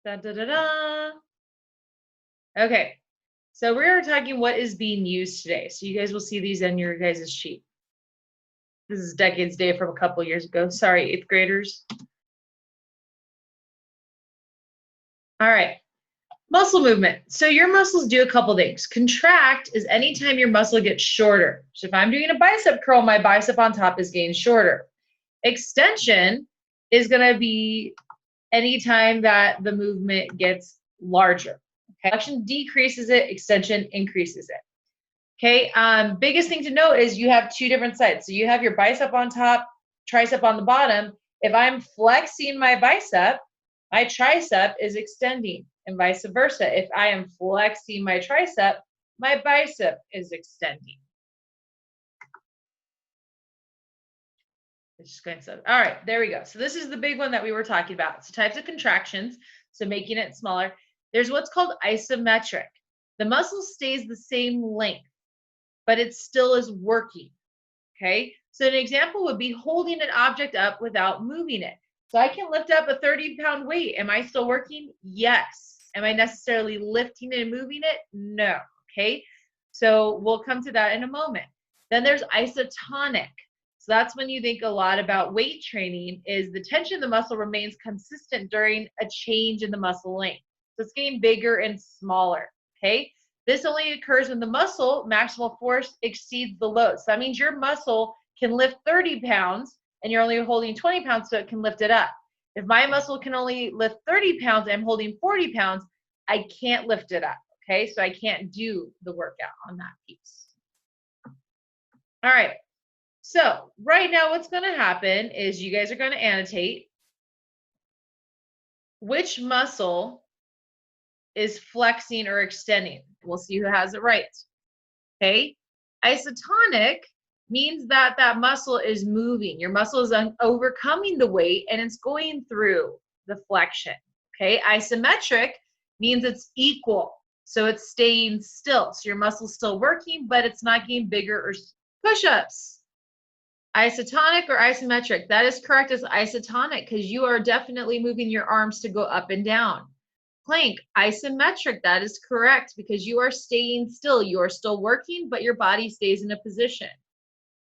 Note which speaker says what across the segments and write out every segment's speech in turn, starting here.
Speaker 1: Da, da, da, da. Okay, so we are talking what is being used today. So you guys will see these on your guys' sheet. This is Decades Day from a couple years ago. Sorry, 8th graders. All right, muscle movement. So your muscles do a couple things. Contract is anytime your muscle gets shorter. So if I'm doing a bicep curl, my bicep on top is getting shorter. Extension is going to be anytime that the movement gets larger. Okay, flexion decreases it, extension increases it. Okay, biggest thing to note is you have two different sides. So you have your bicep on top, tricep on the bottom. If I'm flexing my bicep, my tricep is extending, and vice versa. If I am flexing my tricep, my bicep is extending. Just going to, all right, there we go. So this is the big one that we were talking about. So types of contractions, so making it smaller. There's what's called isometric. The muscle stays the same length, but it still is working. Okay, so an example would be holding an object up without moving it. So I can lift up a 30-pound weight. Am I still working? Yes. Am I necessarily lifting it and moving it? No. Okay, so we'll come to that in a moment. Then there's isotonic. So that's when you think a lot about weight training is the tension of the muscle remains consistent during a change in the muscle length. So it's getting bigger and smaller, okay? This only occurs when the muscle maximal force exceeds the load. So that means your muscle can lift 30 pounds and you're only holding 20 pounds so it can lift it up. If my muscle can only lift 30 pounds and I'm holding 40 pounds, I can't lift it up, okay? So I can't do the workout on that piece. All right. So right now what's going to happen is you guys are going to annotate which muscle is flexing or extending. We'll see who has it right. Okay. Isotonic means that that muscle is moving. Your muscle is overcoming the weight and it's going through the flexion. Okay. Isometric means it's equal. So it's staying still. So your muscle's still working, but it's not getting bigger or push-ups. Isotonic or isometric? That is correct as isotonic because you are definitely moving your arms to go up and down. Plank, isometric, that is correct because you are staying still. You are still working, but your body stays in a position.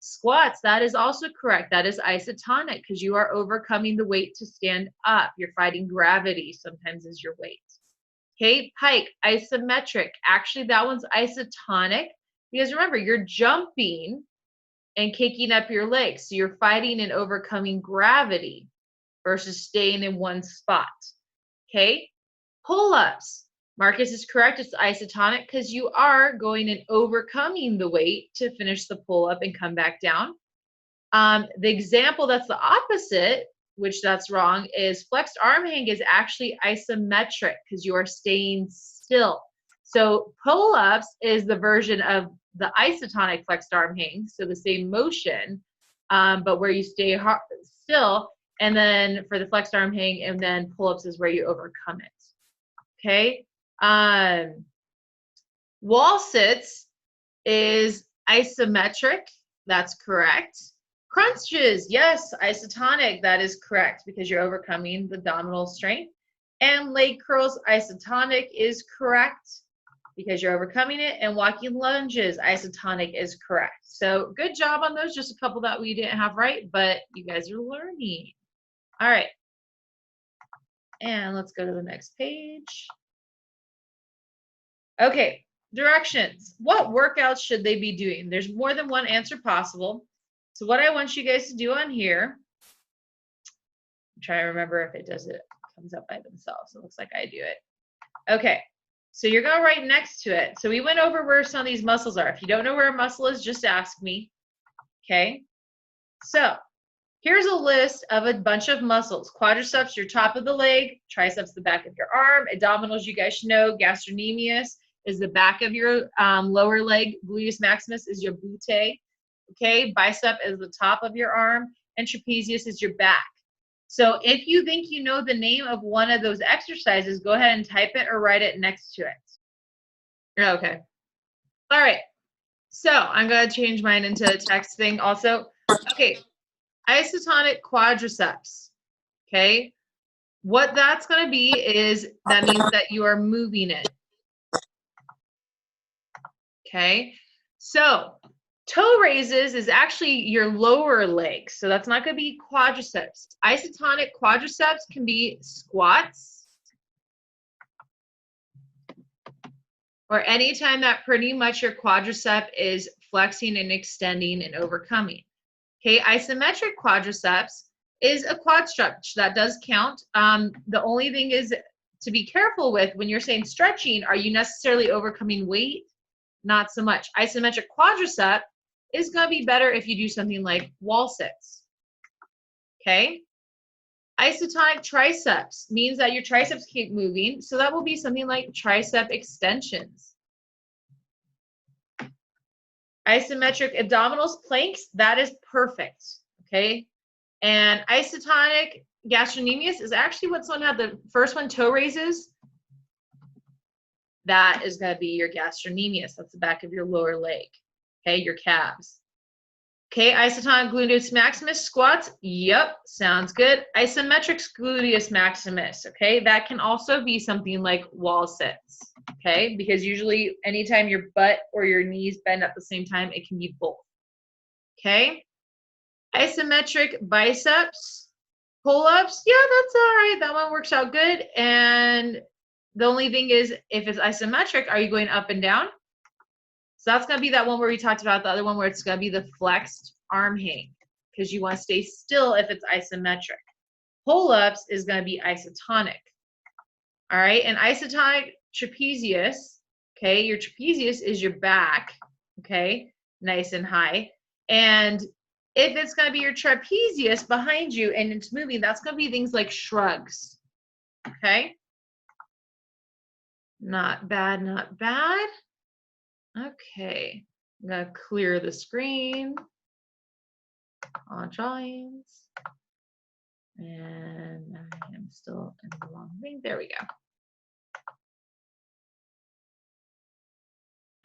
Speaker 1: Squats, that is also correct. That is isotonic because you are overcoming the weight to stand up. You're fighting gravity sometimes is your weight. Okay, pike, isometric. Actually, that one's isotonic because remember, you're jumping and kicking up your legs. So you're fighting and overcoming gravity versus staying in one spot. Okay. Pull-ups. Marcus is correct. It's isotonic because you are going and overcoming the weight to finish the pull-up and come back down. The example that's the opposite, which that's wrong, is flexed arm hang is actually isometric because you are staying still. So pull-ups is the version of the isotonic flexed arm hang, so the same motion, but where you stay still, and then for the flexed arm hang, and then pull-ups is where you overcome it. Okay. Wall sits is isometric. That's correct. Crunches, yes, isotonic. That is correct because you're overcoming the abdominal strength. And leg curls, isotonic is correct because you're overcoming it. And walking lunges, isotonic is correct. So good job on those. Just a couple that we didn't have right, but you guys are learning. All right. And let's go to the next page. Okay, directions. What workouts should they be doing? There's more than one answer possible. So what I want you guys to do on here, I'm trying to remember if it comes up by themselves. It looks like I do it. Okay, so you're going to write next to it. So we went over where some of these muscles are. If you don't know where a muscle is, just ask me. Okay, so here's a list of a bunch of muscles. Quadriceps, your top of the leg. Triceps, the back of your arm. Abdominals, you guys should know. Gastrocnemius is the back of your lower leg. Gluteus maximus is your butte. Okay, bicep is the top of your arm. And trapezius is your back. So if you think you know the name of one of those exercises, go ahead and type it or write it next to it. Okay. All right. So I'm going to change mine into a text thing also. Okay. Isotonic quadriceps. Okay. What that's going to be is that means that you are moving it. Okay. So toe raises is actually your lower legs. So that's not going to be quadriceps. Isotonic quadriceps can be squats or anytime that pretty much your quadricep is flexing and extending and overcoming. Okay. Isometric quadriceps is a quad stretch. That does count. The only thing is to be careful with when you're saying stretching, are you necessarily overcoming weight? Not so much. Isometric quadricep is going to be better if you do something like wall sits. Okay. Isotonic triceps means that your triceps keep moving. So that will be something like tricep extensions. Isometric abdominals, planks, that is perfect. Okay. And isotonic gastrocnemius is actually what someone had the first one, toe raises. That is going to be your gastrocnemius. That's the back of your lower leg. Okay, your calves. Okay, isotonic gluteus maximus squats. Yep, sounds good. Isometric gluteus maximus. Okay, that can also be something like wall sits. Okay, because usually anytime your butt or your knees bend at the same time, it can be both. Okay, isometric biceps pull-ups. Yeah, that's all right. That one works out good. And the only thing is, if it's isometric, are you going up and down? So that's going to be that one where we talked about, the other one where it's going to be the flexed arm hang because you want to stay still if it's isometric. Pull-ups is going to be isotonic. All right, and isotonic trapezius, okay, your trapezius is your back, okay, nice and high. And if it's going to be your trapezius behind you and it's moving, that's going to be things like shrugs, okay? Not bad, not bad. Okay, I'm going to clear the screen on drawings. And I am still in the wrong thing. There we go.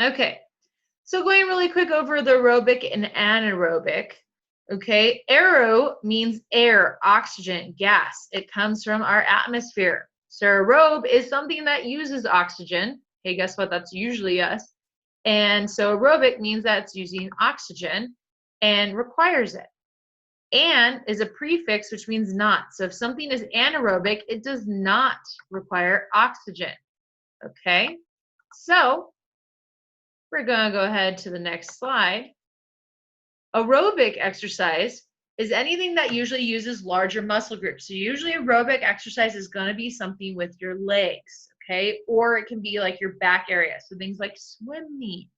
Speaker 1: Okay, so going really quick over the aerobic and anaerobic. Okay, aero means air, oxygen, gas. It comes from our atmosphere. So aerobe is something that uses oxygen. Hey, guess what? That's usually us. And so aerobic means that it's using oxygen and requires it. An is a prefix, which means not. So if something is anaerobic, it does not require oxygen. Okay, so we're going to go ahead to the next slide. Aerobic exercise is anything that usually uses larger muscle groups. So usually aerobic exercise is going to be something with your legs, okay? Or it can be like your back area. So things like swimming,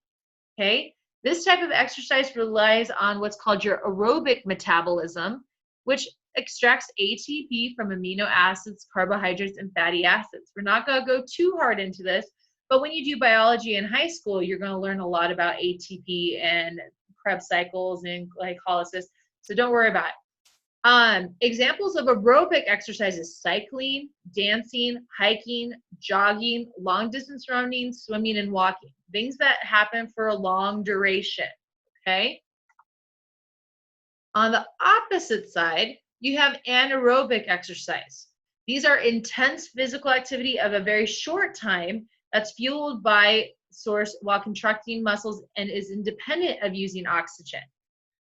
Speaker 1: okay? This type of exercise relies on what's called your aerobic metabolism, which extracts ATP from amino acids, carbohydrates, and fatty acids. We're not going to go too hard into this, but when you do biology in high school, you're going to learn a lot about ATP and Krebs cycles and glycolysis, so don't worry about it. Examples of aerobic exercises: cycling, dancing, hiking, jogging, long distance running, swimming, and walking. Things that happen for a long duration, okay? On the opposite side, you have anaerobic exercise. These are intense physical activity of a very short time that's fueled by source while contracting muscles and is independent of using oxygen.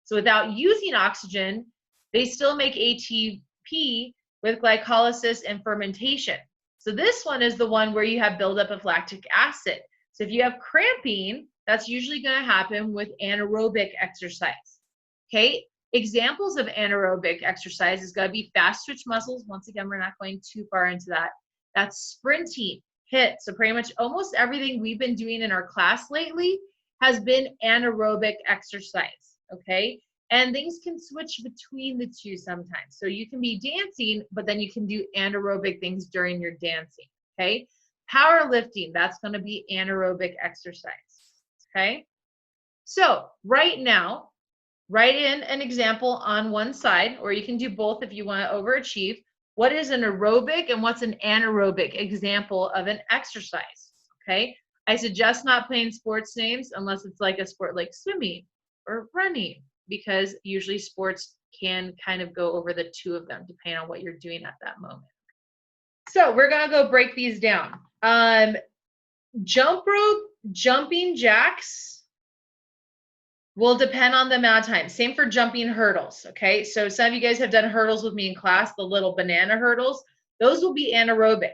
Speaker 1: So without using oxygen, they still make ATP with glycolysis and fermentation. So this one is the one where you have buildup of lactic acid. So if you have cramping, that's usually going to happen with anaerobic exercise. Okay, examples of anaerobic exercise is going to be fast twitch muscles. Once again, we're not going too far into that. That's sprinting, HIIT. So pretty much almost everything we've been doing in our class lately has been anaerobic exercise, okay? And things can switch between the two sometimes. So you can be dancing, but then you can do anaerobic things during your dancing, okay? Powerlifting, that's going to be anaerobic exercise, okay? So right now, write in an example on one side, or you can do both if you want to overachieve. What is an aerobic and what's an anaerobic example of an exercise, okay? I suggest not playing sports names unless it's like a sport like swimming or running, because usually sports can kind of go over the two of them depending on what you're doing at that moment. So we're going to go break these down. Jump rope, jumping jacks will depend on the amount of time. Same for jumping hurdles, okay? So some of you guys have done hurdles with me in class, the little banana hurdles. Those will be anaerobic.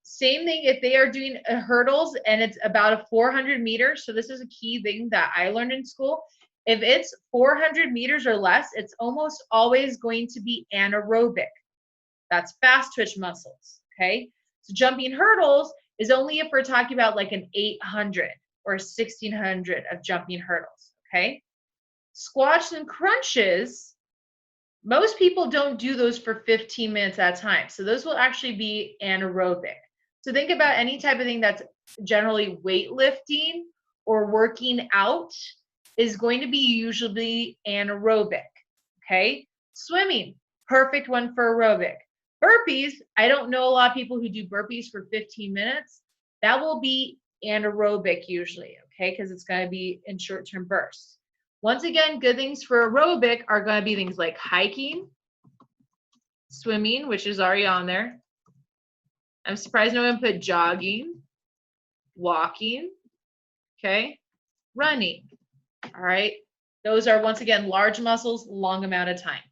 Speaker 1: Same thing if they are doing hurdles and it's about a 400 meters. So this is a key thing that I learned in school. If it's 400 meters or less, it's almost always going to be anaerobic. That's fast twitch muscles, okay? So jumping hurdles is only if we're talking about like an 800 or 1600 of jumping hurdles, okay? Squats and crunches, most people don't do those for 15 minutes at a time. So those will actually be anaerobic. So think about any type of thing that's generally weightlifting or working out is going to be usually anaerobic, okay? Swimming, perfect one for aerobic. Burpees, I don't know a lot of people who do burpees for 15 minutes. That will be anaerobic usually, okay? Because it's going to be in short-term bursts. Once again, good things for aerobic are going to be things like hiking, swimming, which is already on there. I'm surprised no one put jogging, walking, okay? Running, all right? Those are, once again, large muscles, long amount of time,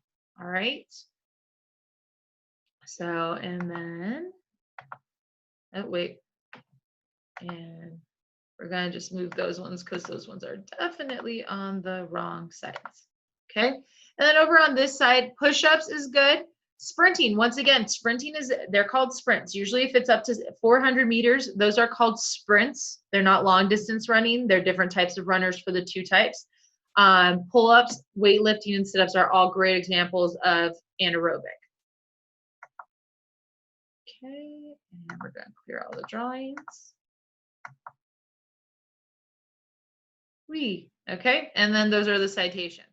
Speaker 1: all right? So, and then, oh, wait. And we're going to just move those ones because those ones are definitely on the wrong sides. Okay. And then over on this side, push-ups is good. Sprinting, once again, sprinting is, they're called sprints. Usually if it's up to 400 meters, those are called sprints. They're not long distance running. They're different types of runners for the two types. Pull-ups, weightlifting, and sit-ups are all great examples of anaerobic. Okay, and we're going to clear all the drawings. Okay, and then those are the citations.